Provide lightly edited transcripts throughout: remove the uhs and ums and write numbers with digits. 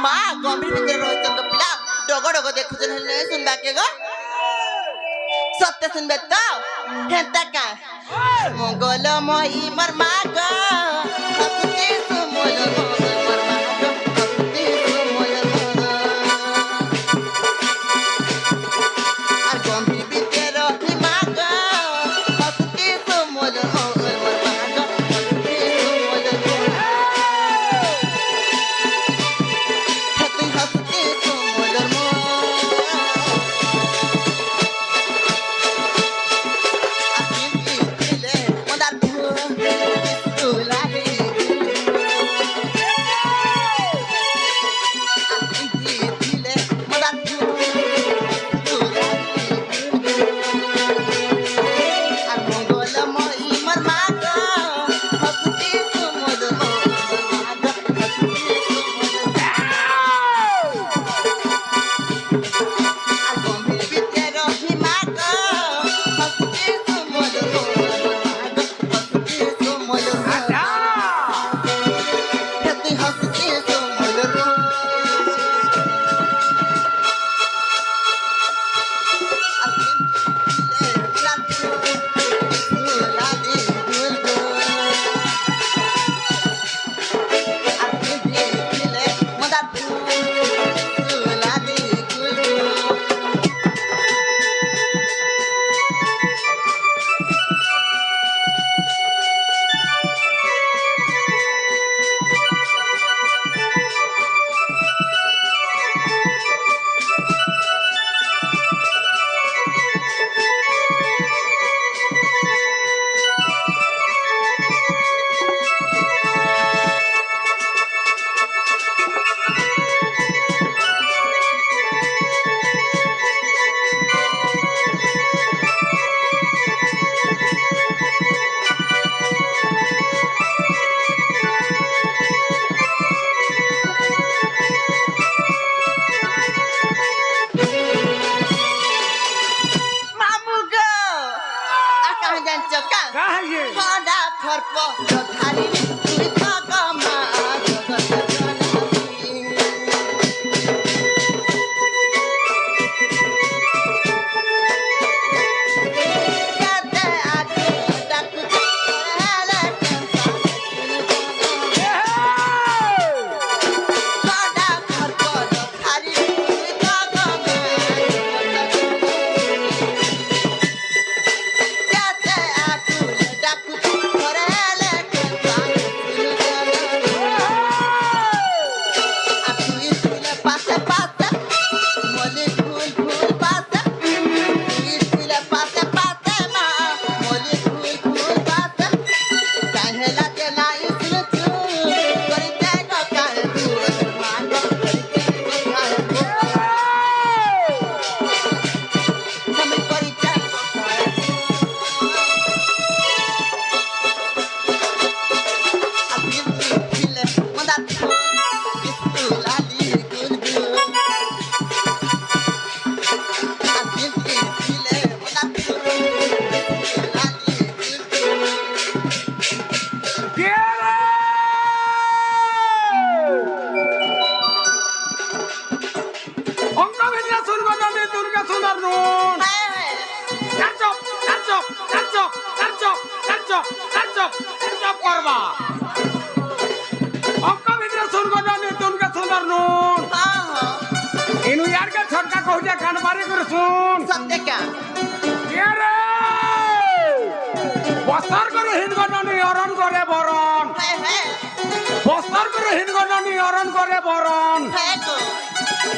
মা গম্ভীর ভিতরে রয়েছেন তো পিলা ডগো ডগো দেখুছেন হেলে শুনবা কে গো সত্য শুনবে তো হ্যাঁ টাকা মঙ্গল মই মার মা গো হসতে সুমল মঙ্গল মার মা গো হসতে সুমল আর গম্ভীর ভিতরে রহি মা গো হসতে সুমল মঙ্গল মার মা গো হসতে সুমল তুই হসতে সুমল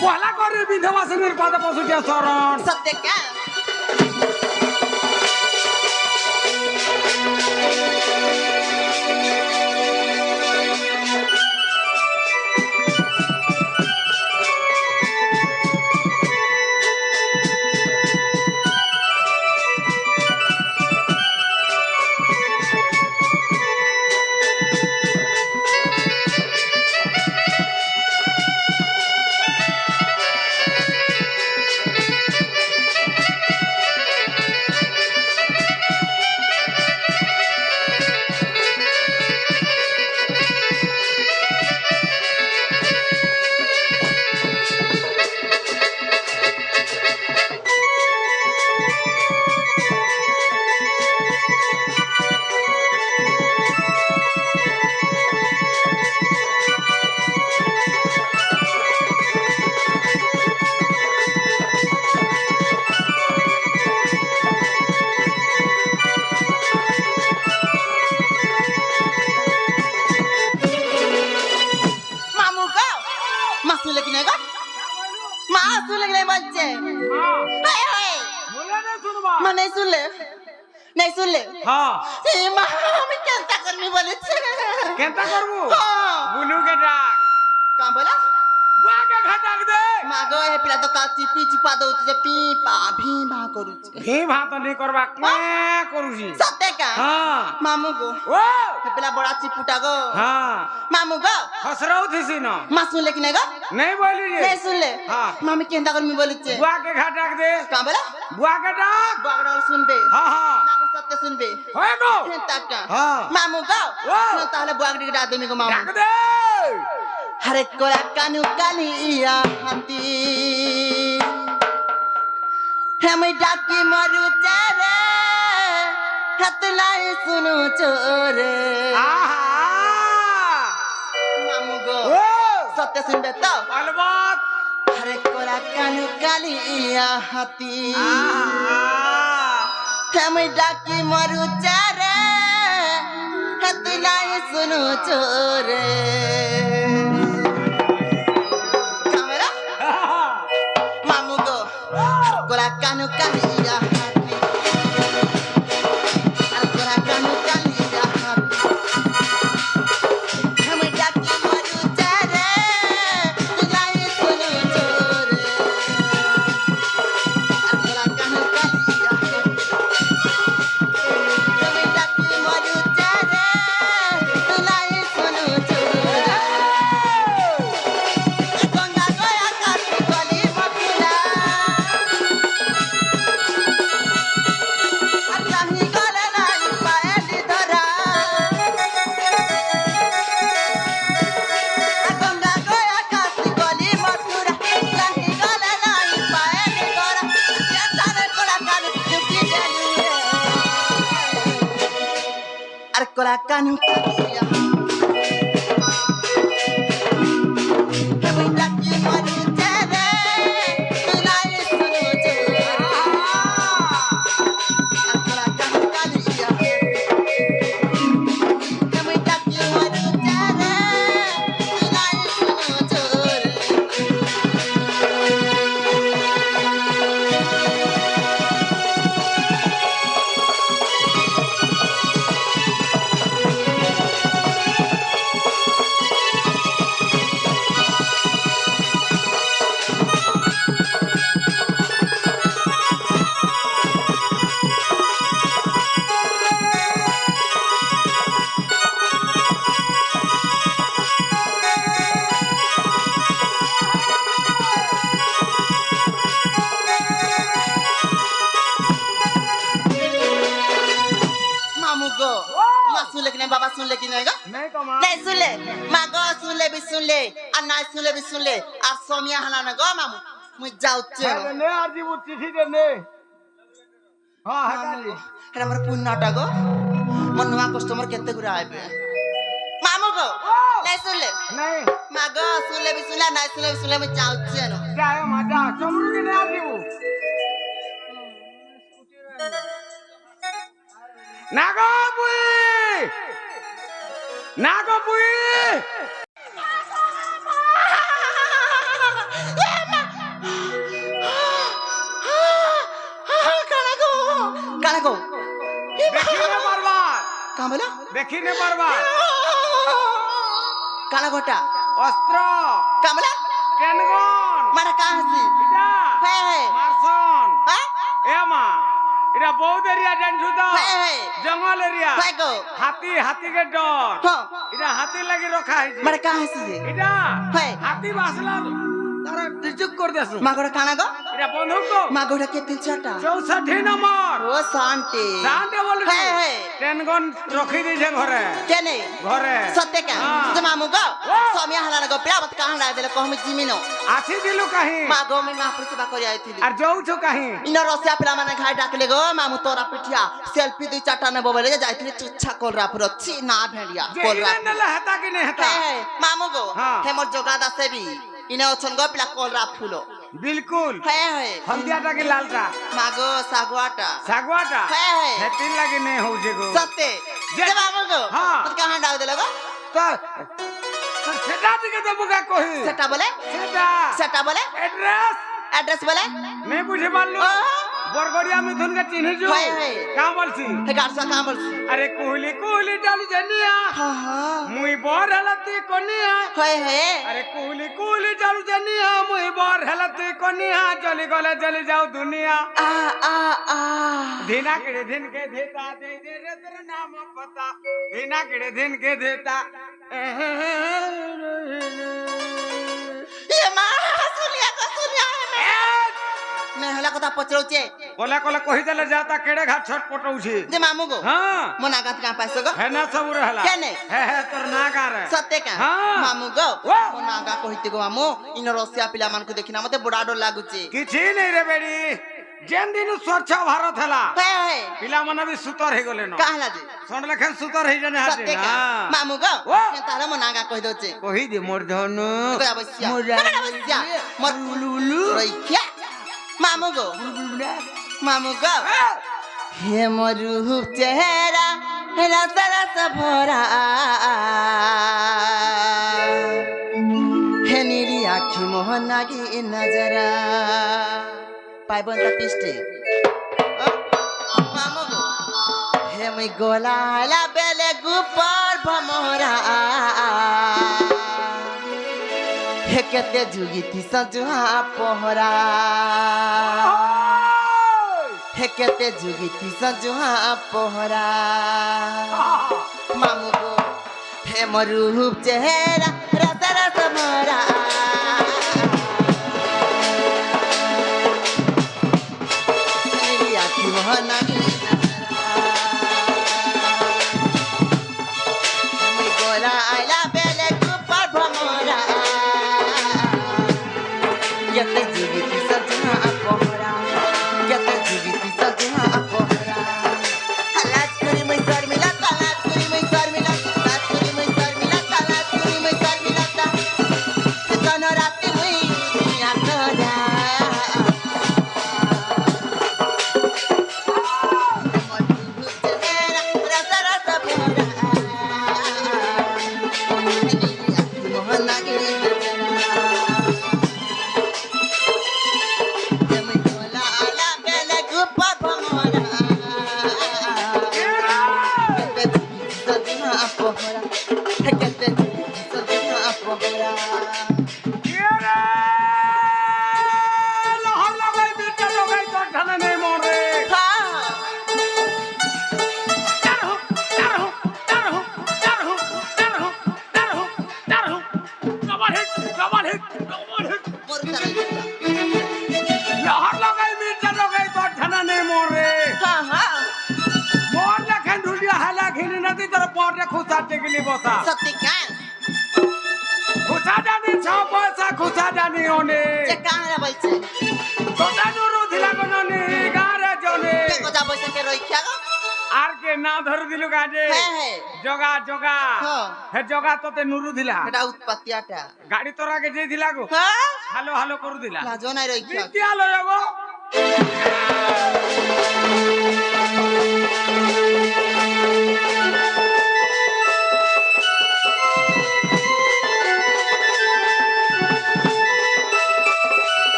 পহলা করে বিধবা শ্রেণীর পাদে পশুটিয়া শরণ সত্যকা শুনলে কি নাই গো মা শুনলে কি নাই বলছে হায় হায় बोले नहीं सुनवा মা নাই শুনলে নাই শুনলে हाँ এ মা আমি কেনটা করবি বলেছে केंता करबू হ্যাঁ बुलू के डाक কাম বলা बुआ के घटाक दे মা গো এ পিলা তো কাচি পিচি পা দউছি যে পি পা ভি ভা କରୁଛି भी भात नहीं करबा मैं करूजी সত্যি কা हाँ মামু গো ओ এ পিলা বড়া চিপুটা গো हाँ মামু গো हसराऊ थी सी ना মা শুনলে কি নাই গো नहीं बोली নাই रे শুনলে हाँ মামি কেনটা করবি বলেছে बुआ के घटाक दे কাম বলা बुआ के डाक বড় শুনবে हाँ हाँ না গো সত্যি শুনবে होए गो কেনটা কা हाँ মামু গো ও। তাহলে বুয়াগড়ি ডাক দেমি গো মামু डाक दे हरे कोला कानू कालिया हाथी हम डाकी मरु चारे हतलाई सुनु चोरे आहा मामू गो ओ सत्य सुनबे तो अलबत हरे कोला कानू कालिया हाथी आहा हम डाकी मरु चारे हतलाई सुनु चोरे Kamera? Mamu go. Kola kanu kaliya hati. Kola kanu kaliya hati. Hame daki maru chare. Tulai sunu chore. Kola kanu kaliya hati. Hame daki maru chare. Tulai sunu chore. Ganga goya kasu kali makula. Arkahi gole lai pae lidhara. Ganga goya kasu kali makula. Arkahi gole lai pae lidhara. Yatane kola kanu yuki jalu. Ar kola kanu kaliya. Kami laki maru cere, tulai sunu cere. Akala kami kaliya. Kami laki maru cere, tulai sunu cere. Mamu go. Ma sunle ki nahi, baba sunle ki nahi go? नहीं तो मां नहीं सुनले माँ गो सुनले भी सुनले और ना सुनले भी सुनले और सोमिया हलाना गो मामू मुझे जाऊ चलो ने आरजी वो चिट्ठी दे दे हां हटा दे हेरा मर पुन्नाटा गो मनुआ कस्टमर केते गुरा आबे मामू गो नहीं सुनले नहीं माँ गो सुनले भी सुनले ना सुनले भी सुनले मुझे जाऊ चलो जाए मजा चमरू के ने आरजी वो नागोपुई नागोपुई काला गो देखिने बर्बाद कहाँ बोला देखिने बर्बाद काला गोटा अस्त्र कहाँ बोला केनगन मारा कहाँ हसी इटा है मारसन हाँ एमा इटा बहुत एरिया जानछु तो है जंगल एरिया है गो हाथी हाथी के डर हाँ इटा हाथी लगी रखा है मारा कहाँ हसी इटा है हाथी बासला तारा रिजुक कर देसु मागोड़ा काना गो इटा बंदूक को मागोड़ा के तीन चारटा 64 नंबर ओ शांति शांति बोल है टेनगन रखी दी छे घरे के नहीं घरे सत्य क्या हाँ। तो मामू गो ओ। सोमिया हलाना गो पिला मत कहाँ डाल दे को हम जिमिनो आसी दिलु कहीं मागो में महापुरुष सेवा करी आई थी और जाऊ छो कहीं इन रसिया पिला माने घाय डाकले गो मामू तोरा पिठिया सेल्फी दु चाटा ने बोबले जाइथिले चुच्छा कोलरा पुरो छी ना भेड़िया कोलरा जे ने हता कि नहीं हता है मामू गो हाँ। हे मोर जोगादा से भी इने ओछन गो पिला कोलरा फूलो बिल्कुल है हल्दियाटा की लालटा मागो सागवाटा सागवाटा है हेतिन लगी नहीं हो जेगो सत्य जे मामू गो हाँ। मत कहाँ डाल दे लगो तो সেটা দিকে তো মুখা কহি সেটা বলে সেটা বলে এড্রেস एड्रेस बोले नहीं बुझे पारलू बरगड़िया मिथुन के चिन्ह जो हाय हाय का बोलसी हे गारसा का बोलसी अरे कोहली कोहली डालू जनिया हां हां मुई बर हलती कोनिया हाय हाय अरे कोहली कोहली डालू जनिया मुई बर हलती कोनिया चली गले चली जाओ दुनिया आ आ आ धीना केड़े दिन के देता दे दे रे तेरा नाम पता धीना केड़े दिन के देता ये मां सुनिया मैं हला कथा पचरौचे बोला कोला कहि देले जाता केड़े घाट छट पटौछि जे मामू गो हां मोना गात का पाइस गो है ना सब रहला केने है तोर नागा रे सत्य का हाँ। मामू गो मोना गा कहिते गो मामू इन रसिया पिला मान को देखिना मते बड़ा डर लागुचे किछि नै रे बेडी जेन दिन स्वच्छ भारत हला हे पिला मन भी सुतर हे गले न कहला जे सोन लखन सुतर हे जने हाते सत्य का मामू गो ताले मोना गा कहि दोचे कहि दे मोर धनु अवश्य अवश्य मत लुलु रइख्या मामू गो हे मरु चेहरा रस रस भरा हे नीली आँखी मोहन नागी नजरा पाइबन का पिस्टे मामू गो हे मैं गोलाला बेले गुपर भमोरा हे केते जुगीती सजुहा पोहरा हे केते जुगीती सजुहा पोहरा मामू गो हे मरूप चेहरा रस रस भरा मेरी आँखी मोहना गोला आला बेले गुपर भमोरा केते जुगीती सजुहा पोहरा केते जुगीती सजुहा पोहरा हलाज करी मैं सर मिला तलाज करी मैं सर मिला तलाज करी मैं सर मिला तलाज करी मैं सर मिला ता तनो राती हुई दुनिया तोरा रस रस भरा मोहन नागिनी खुशा जानी ओने जे काहरा बैठे तो दानुरु दिला बनने गारे जोने के कोजा बैठे के रइख्या गो आर के ना धरु दिलु गाजे हे जोगा जोगा हे जोगा तोते नुरु दिला एटा उत्पत्तियाटा गाड़ी तोरा के जे दिला गो हां हेलो हेलो करू दिला लाजो नै रइख्या क्या लो गो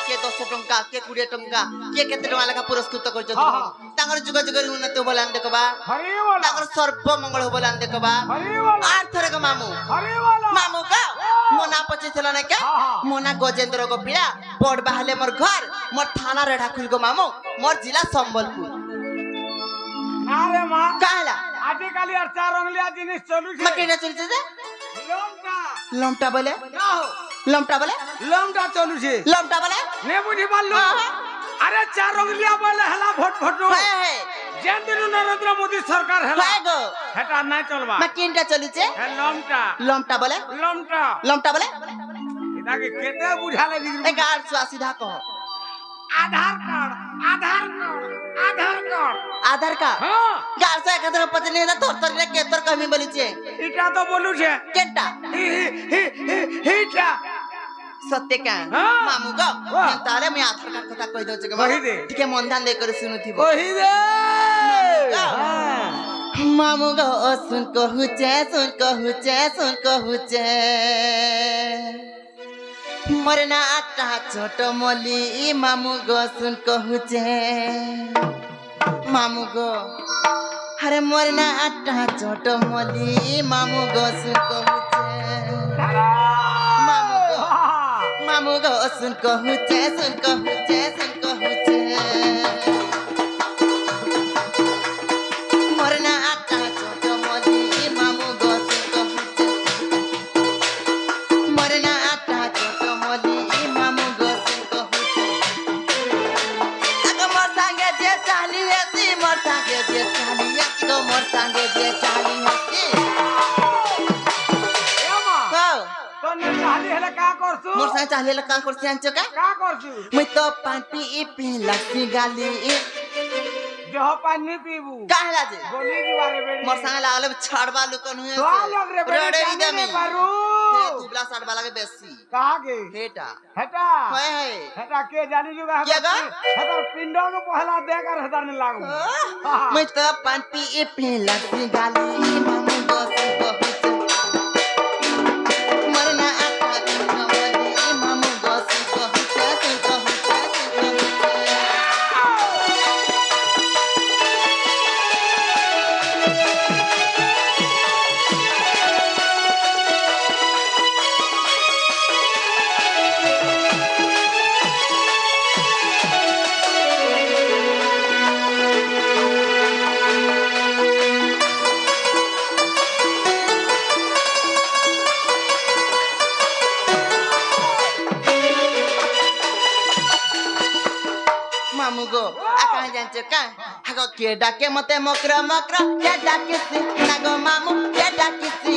के 10 टंका के 20 टंका के केते टंका लगा पुरस्कृत करछ तांगर जुग जुग उन्नति बोलान देखबा हरि वाला तांगर सर्व मंगल बोलान देखबा हरि वाला आर थरे को मामू हरि वाला मामू का मोना पचे चला ना क्या मोना गजेंद्र को पिला बड़ बाहले मोर घर मोर थाना रेढा खुल को मामू मोर जिला संबलपुर अरे मां कहला আজিকালি আর চার অঙ্গলিয়া জিনিস চলুছে মা কেটা চলছে যে লমটা লমটা বলে নাও লমটা বলে লমটা চলুছে লমটা বলে নে বুঝি পারলু হ্যাঁ। আরে চার অঙ্গলিয়া বলে হেলা ভোট ভোট হ্যাঁ হ্যাঁ যেন দিন নরেন্দ্র মোদী সরকার হেলা হ্যাঁ গো হেটা নাই চলবা মা কেনটা চলছে হে লমটা লমটা বলে লমটা লমটা বলে এটাকে কেটে বুঝালে এই দিগরি গাড় সিধা কহ আধার কার্ড আধার কার্ড আধার কার্ড আধার কার্ড হ্যাঁ গাড় সে একাধারে পচনে না তোর তোর কে তোর কমি বলিছে এটা তো বলুছে কেনটা হিটা সত্যি কা হ্যাঁ। মামু গো বাহ। তাহলে আমি আধার কার্ড কথা কই দଉଛି কে কহি দে। ଟିକେ মন ধ্যান দেই করে শুনুথিব কহি দে মামু গো শুন কহুছে শুন কহুছে শুন কহুছে মোরে না আটা ছোট মলি মামু গো শুন কহুছে মামু গো আরে মোরে না আটা ছোট মলি মামু গো শুন কহুছে মামু গো মামু গো শুন কহুছে শুন কহুছে শুন কহুছে মোরে না আটা ছোট মলি মামু গো শুন কহুছে মোরে না আটা ছোট মলি মামু গো শুন কহুছে আগ মোর সঙ্গে যে চালি হেসি মোর সঙ্গে যে চালি হেসি গো মোর সঙ্গে যে চালি হেসি এমা কও তো নে চালি হেলে কা করছু মোর সঙ্গে চালি হেলে কাম করছি আনছো কা কা করছু মুই তো পানি পিলাছি গালি দেহ পানি পিবু কাহলা যে বলি দিবারে বেড়ি মোর সঙ্গে লাগলে ছাড়বা লুকন হয়ে তো লগ রে বেড়ি রড়ে জানি দিদামি নে পারু হে দুবলা ছাড়বা লাগে বেশি কাহাগে হেটা হেটা হয় হয় হেটা কে জানি जुगा কে গো? হেটার পিণ্ড के पहला देख আর হেটার নে লাগু মুই তো পানি পিলাছি গালি মামু গসি কহুছে মরনা আটা কমলি মামু গসি কহুছে তুই কহুছে তুই কহুছে মামু গো আকাই জানছো কা হাগো কে ডাকে মতে মকরা মকরা কে ডাকে সি না গো মামু কে ডাকে সি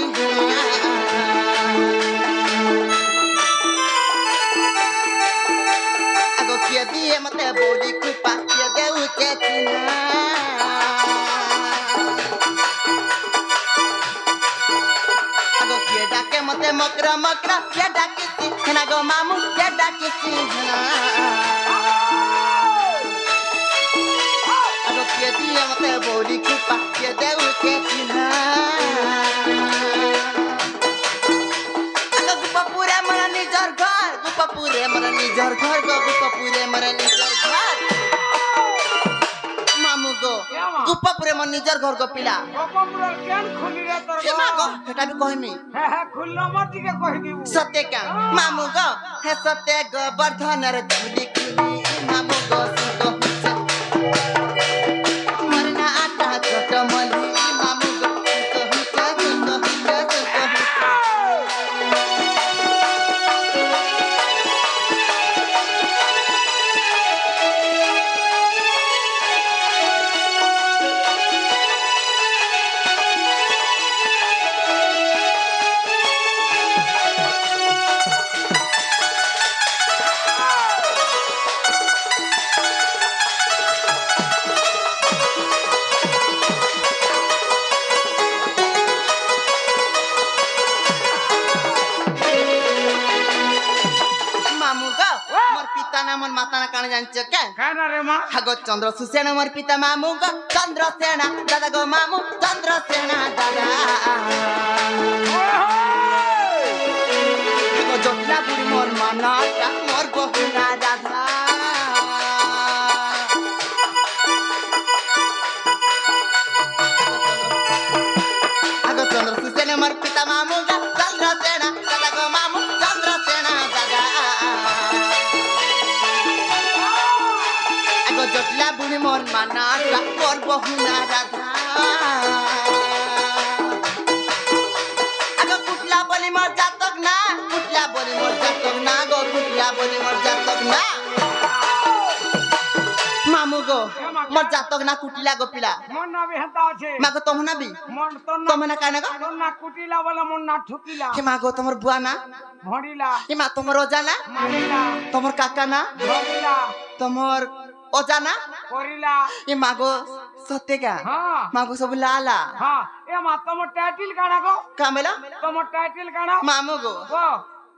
আগো কে দিয়ে মতে বলি কুপা কে দেউ কে চিনা আগো কে ডাকে মতে মকরা মকরা কে ডাকে সি না গো মামু কে ডাকে সি আগো কে দিয়ে মতে বলি কুপা কে দেউ কে চিনা আগো গুপাপুরে মরা নিজর ঘর গুপাপুরে মরা নিজর ঘর গো গুপাপুরে মরা নিজর ঘর মামু গো কেমা? গুপাপুরে মর নিজর ঘর গো পিলা কপমুরার কেন খুলি রে তোর কে মা গো সেটা বি কইমি হ্যাঁ খুললো মতিকে কহি দিবু সত্যে কা মামু গো হে সত্যে গো বর্ধনের ধুলি খুলি মামু গো সুগো হুচে মরনা আটা ছোট মলি মামু গো সুগো হুচে সুগো হুচে সুগো হুচে মামু গো মোর পিতা না মোর মাতা না কানে জানছো কে কেন রে মা হাগো চন্দ্রসেন মোর পিতা মামু গো চন্দ্রসেনা দাদা গো মামু চন্দ্রসেনা দাদা হাগো জটলা বুড়ি মোর মানাটা মোর বহুনা দাদা হাগো চন্দ্রসেন মোর পিতা মামু গো চন্দ্রসেনা দাদা গো মামু চন্দ্রসেনা দাদা আগো জটলা বুড়ি মোর মানাটা মোর বহুনা দাদা গো মোর জাতক না কুটিলা গো পিলা মন না বেহতা আছে মা গো তোম না বি মন তোর তোমে না কায় না গো তোর না কুটিলা বলে মন না ঠুকিলা হে মা গো তোমার বুয়া না ভড়িলা হে মা তোমার ওজা না মারিলা তোমার কাকা না ভড়িলা তোমার ওজা না করিলা এ মা গো সত্যি কা হ্যাঁ মা গো সব লালা হ্যাঁ এ মা তোমার টাইটেল কানা গো কামেলা তোমার টাইটেল কানা মামু গো গো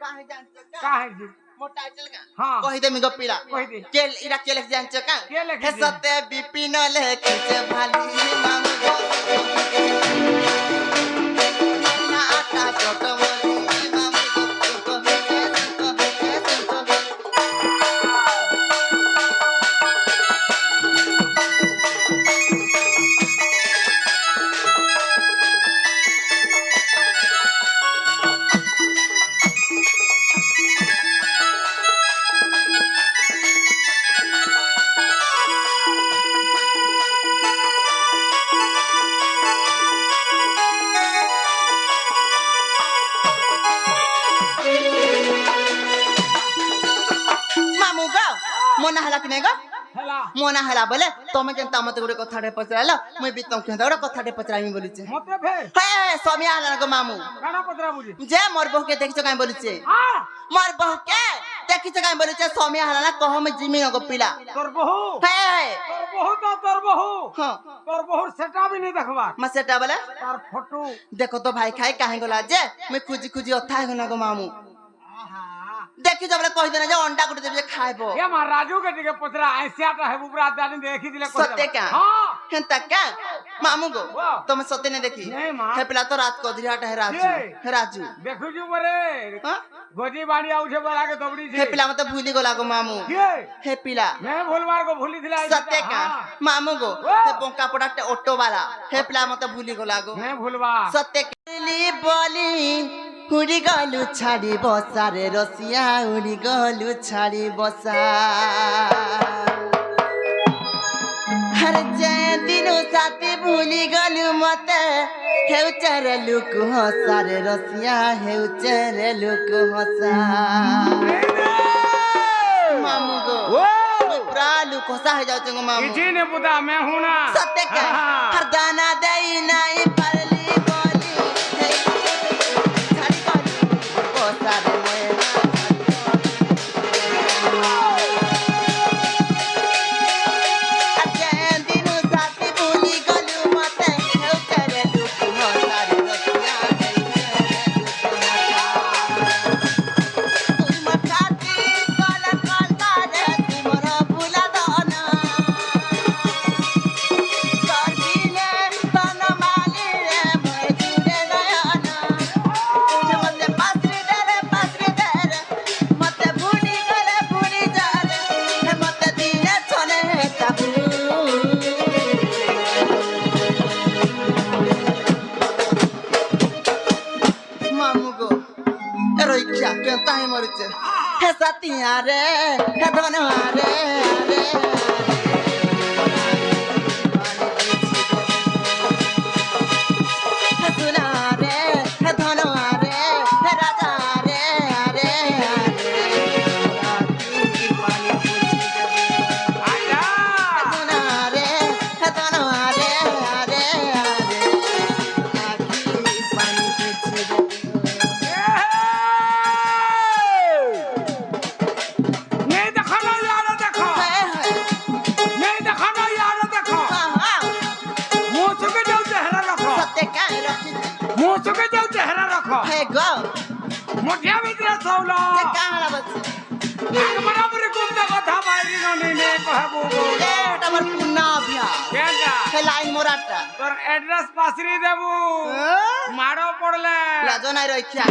কাহে জানছো কা কাহে জি মোর টাইটেল কা হ্যাঁ কহি দেমি গো পিলা কই দে কেল ইরা কে লেখ জানছো কা কে লেখে হে সত্যি বিপিন লেখিছে ভালি মামু গো না আটা ছোট মলি মামু গো মামু গো মনে হলা কি নাই গো হেলা মনে হলা বলে তুমি যেন মতে গোটে কথাটে পচরাইল মুই বি তুমি গোটে কথাটে পচরাইমি বলিছে মতে ফে হে সময় আলা গো মামু কানা পত্রা বুঝি যে মোর বউকে দেখিছো কাই বলিছে হ্যাঁ মোর বউকে দেখিছো কাই বলিছে সময় আলা না কহ মে জিমি গো পিলা তোর বহু হে তোর বহু তো তোর বহু হ্যাঁ তোর বহুর সেটা भी नहीं देखबा মা সেটা বলে তার ফটো দেখো তো ভাই খাই কাহে গলা যে মুই খুঁজি খুঁজি অথা গনা গো মামু আহা দেখিছো বলে কই দেনা যে অন্ডা গুটে দেবে খাইবো এ মা রাজু के টিকে পত্রা আইসিয়াটা হে বুবরা দানি দেখি দিলে কই সত্যি কা हां হেনতা কা মামু গো বাহ। তুমি সত্যি নে দেখি नहीं मां হে পিলা তো রাত কদিরাটা হে রাজু কে? হে রাজু देखु जु बरे হ্যাঁ गोजी बाड़ी आउछे बला के दबड़ी হে छे পিলা মতে ভুলি গলা গো মামু के হে পিলা मैं भूलवार को भूली दिला सत्य का मामू गो वाह। हे बंका पड़ाटे ऑटो वाला हे पिला मते भूली गला गो मैं भूलवा सत्य केली बोली उड़ी गलु छाड़ी बसा रे रसिया उड़ी गलु छाड़ी बसा हर जय दिनो साथी भूली गलु मते हे उचरे लुक हसा रे रसिया हे उचरे लुक हसा मामू गो पूरा लुक हसा है जाओ चंगो मामू किसी ने पुता मैं हूं ना सत्य का हर दाना दई नहीं परली बोली छाड़ी गली ओ सारे मेरा अजय दिनु साथी भूली गलु मते हे चले दुख हो सारे रसिया तुम मठाती काला काला रे तुमरा भूला दाना साथीने तन माली रे मैं जुड़े नयाना मते पासरी दे मते भूली जा रे मते दिने चले ताबू मामू गो एरोई क्या केंता ही मरिचे हे साथिया रे हे धनवा रे रे हे सुना रे हे धनवा रे हे राजा रे रे पानी पूछी आजा सुना रे हे धनवा रे रे पानी पूछी नहीं देखो ना यार देखो नहीं देखो ना यार देखो मुंह चुके जाओ चेहरा रखो सत्य का रखी मुंह चुके जाओ चेहरा रखो है गो मुठिया भीतर सौलो ये कहाँ बस आग बराबर कुमता कथा बारी ननी ने कहबो ए तमर पुन्ना अभिया केंटा हे लाइन मोराटा তোর এড্রেস পাসরি দেবু মারো পড়লে লাজো নাই রইখ্যা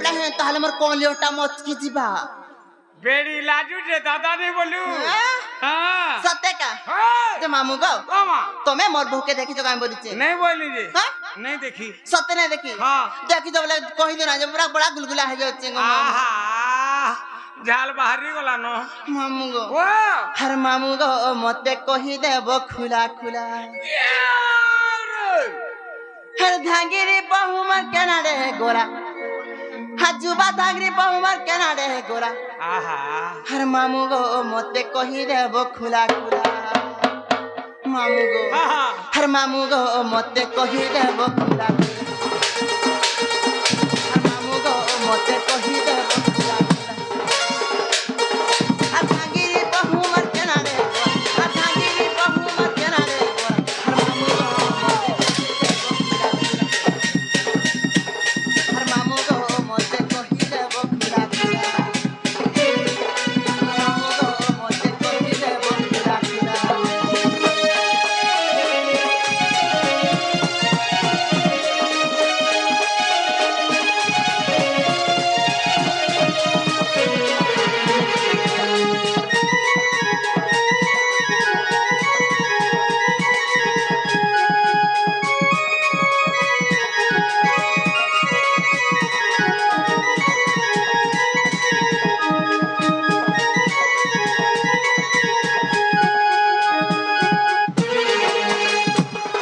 বেটা হে তাহলে মোর কলিওটা মচকি ଯିବା বেড়ি লাজু যে দাদা নেই বলু হ্যাঁ সত্যি কা যে মামু গো ওমা তুমি মোর বউকে দেখিছো কাম বলিছে नहीं बोली जे হ্যাঁ नहीं देखी সত্যি না দেখি हाँ দেখিছো বলে কহি দিও না যে পুরা বড়া গুলগুলা হয়ে যাচ্ছে গো आहा झाल बाहरी गला न মামু গো ओ हर मामू गो मते कही देबो खुला खुला हर धांगिरी बहुमर केना रे गोरा हजुबा धांगिरी बहुमर केना रे गोरा आहा हर मामू गो मते कही देबो खुला खुला मामू गो आहा हर मामू गो मते कही देबो खुला खुला हर मामू गो मते कही देबो खुला खुला हर धांगिरी बहुमर केना रे गोरा हर धांगिरी बहुमर केना रे गोरा हर मामू गो हर मामू गो मते कही देबो खुला खुला हर मामू गो मते कही देबो खुला खुला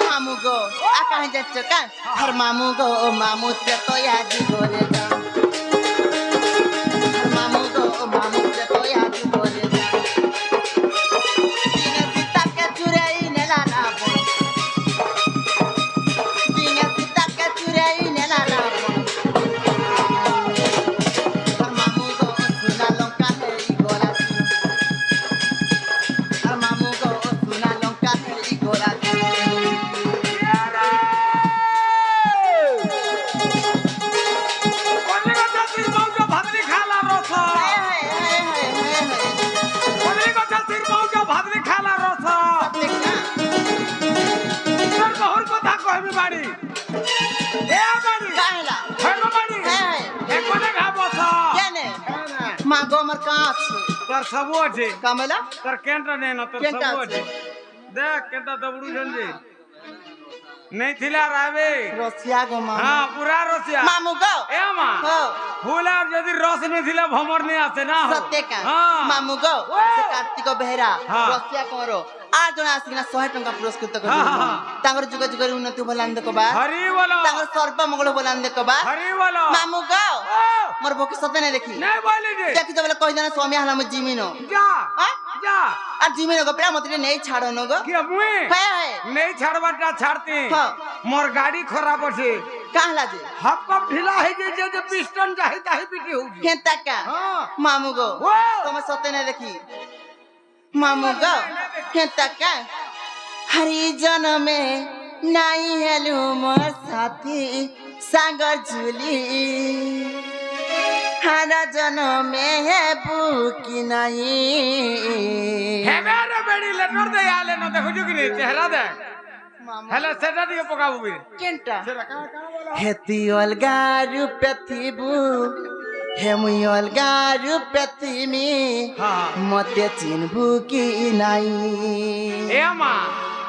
मामू गो आ कहीं जाच्छो का हर मामू गो मामू से तो याद गोरे जा हर मामू गो मामू से तो याद गोरे जा दिने सीता के चुराई ने लाना बो दिने सीता के चुराई ने लाना बो हर मामू गो सुना लंका है ई गोरा हर मामू गो सुना लंका है ई गोरा मागो मर काछ তোর সবু আছে কামেলা তোর কেনটা নেই না তোর কেনটা সবু আছে? আছে দেখ কেনটা দবড়ু জনজি নেই থিলা রাবে রসিয়া গো মামু হ্যাঁ পুরা রসিয়া মামু গো এ মা হো ফুল আর যদি রস নেই থিলা ভমর নেই আসে না সত্যি কা হ্যাঁ মামু গো সে কার্তিক বেহেরা হ্যাঁ। রসিয়া করো আর জন আসিনা 100 টଙ୍କା পুরস্কৃত হ্যাঁ, করি হ্যাঁ। তাঙ্গর যুগ যুগের উন্নতি বলান দেখবা হরি বলো তাঙ্গর সর্ব মঙ্গল বলান দেখবা হরি বলো মামু গো ও, মোর বকে সতে না দেখি নেই বলি যে দেখি তো বলে কই জানা স্বামী হালা মু জিমিনো যা হ্যাঁ যা আর জিমিনো গো প্রেম মতে নেই ছাড়ো ন গো কি মুই হ্যাঁ হ্যাঁ নেই ছাড়বাটা ছাড়তে হ্যাঁ। মোর গাড়ি খারাপ আছে কাহলা যে হাত পাপ ঢিলা হয়ে যাইছে যে পিস্টন যাহি তাহি পিটি হউছি কেনতা কা হ্যাঁ মামু গো ও তুমি সতে না দেখি মামু গো কেনতা কা हरी जनमे नाई हेलु मोर साथी सागर झुली हर जनमे हे बुकी नहीं হেমেরে বেড়ি লেটর দে আলে না দেখো কি রে চেহারা দেখ হেলে সেটা দিয়ে পকাবো বি केंटा সেটা কা কা বলো हेती अलगा रूपे थिबु हेमुई अलगा रूपे थिमी হ্যাঁ मते चिन्हबु की नहीं এ মা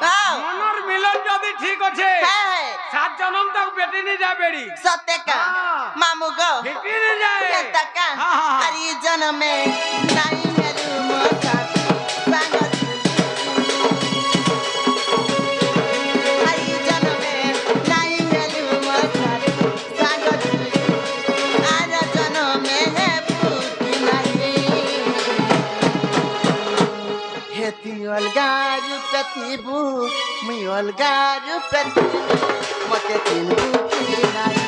आओ মনর মিলন যদি ঠিক আছে है 7 জনম তক বেটি নি যা বেড়ি सत्य का हाँ। मामू गो বেটি নি যায় केंटा का हाँ, हाँ, हाँ। हरी जनमे नाई हेलु मोर साथी सागर हरी जनमे नाई हेलु मोर साथी सागर आर जनमे हे बुकी नहीं हेती अलगा रूपे थिबु मुई अलगा रूपे थिबु मते चिन्हबु की नहीं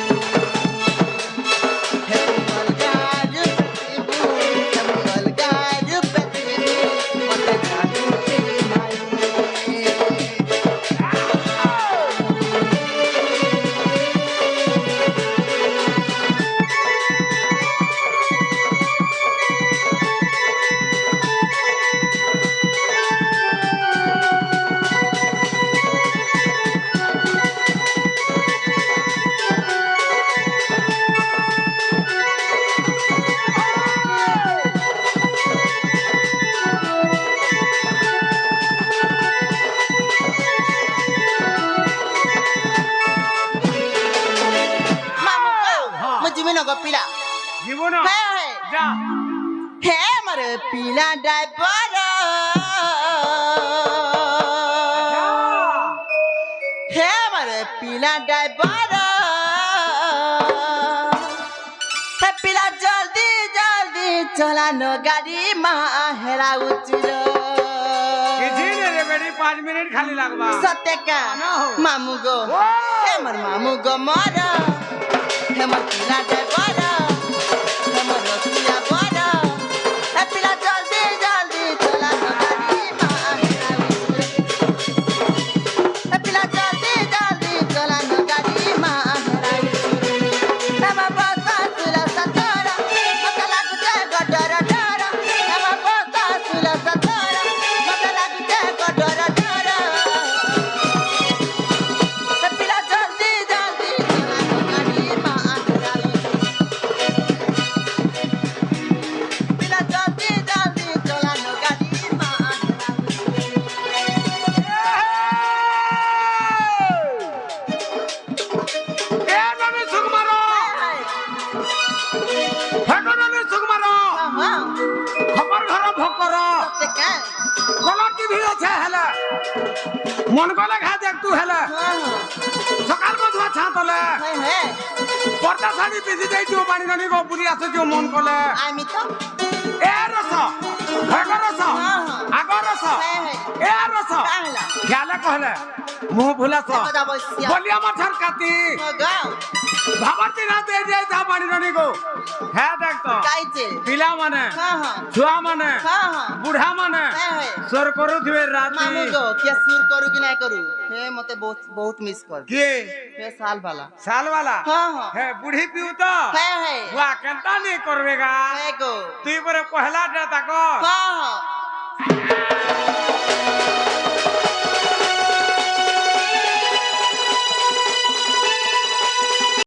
हेती अलगा रूपे थिबु मुई अलगा रूपे थिबु मते चिन्हबु की नहीं पिला डायपर हे मारे पिला डायपर हे पिला जल्दी जल्दी चला नो गाड़ी माँ हेरा उचिरो किसी ने रे बेटी 5 मिनट खाली लगवा सत्य का मामू गो हे मर मामू गो मारा हे मर पिला डायपर हे मर रसिया बारा हे पिला जल्दी जल्दी चला नो गाड़ी माँ हेरा उचिरो हे पिला जल्दी जल्दी चला नो गाड़ी माँ हेरा उचिरो हे माँ बसा सुला सतारा मत लग जाए गडर डरा हे माँ बसा सुला सतारा मत लग जाए गडर डरा हे पिला जल्दी जल्दी चला नो गाड़ी माँ हेरा उचिरो पिला जल्दी जल्दी चला नो गाड़ी माँ हेरा ए नने सुख मारो फेको नने सुख मारो हाँ खबर घर भकर सत्य का कलर टीवी আছে হেলে মন গলে খা দেখ তু হেলে हाँ সকাল বধুয়া ছাতলে हाँ है পর্দা শাড়ি পিছি যাইছো পানি নানি গো পুরি আছে যে মন কলে आमी तो এ রস ফেক রস हाँ আগ রস है এ রস काहला খেয়ালে কহলে মুহ ভুলাছ কথা বসিয়া বলিয়া মাথার কাটি গাও ভাবতি না দে যাই তা পানি নানি গো হ্যাঁ দেখ তো কাইছে পিলা মানে हाँ हाँ ছুয়া মানে हाँ हाँ বুঢ়া মানে है সর করুথিবে রাতি मामू गो क्या सुर करू कि नहीं करू हे मते बहुत बहुत मिस कर কে हे साल वाला साल वाला हाँ हाँ है बुढ़ी पिउ तो है बुआ केनता नहीं करबेगा है गो তুই পরে পহলা ডে তাক हाँ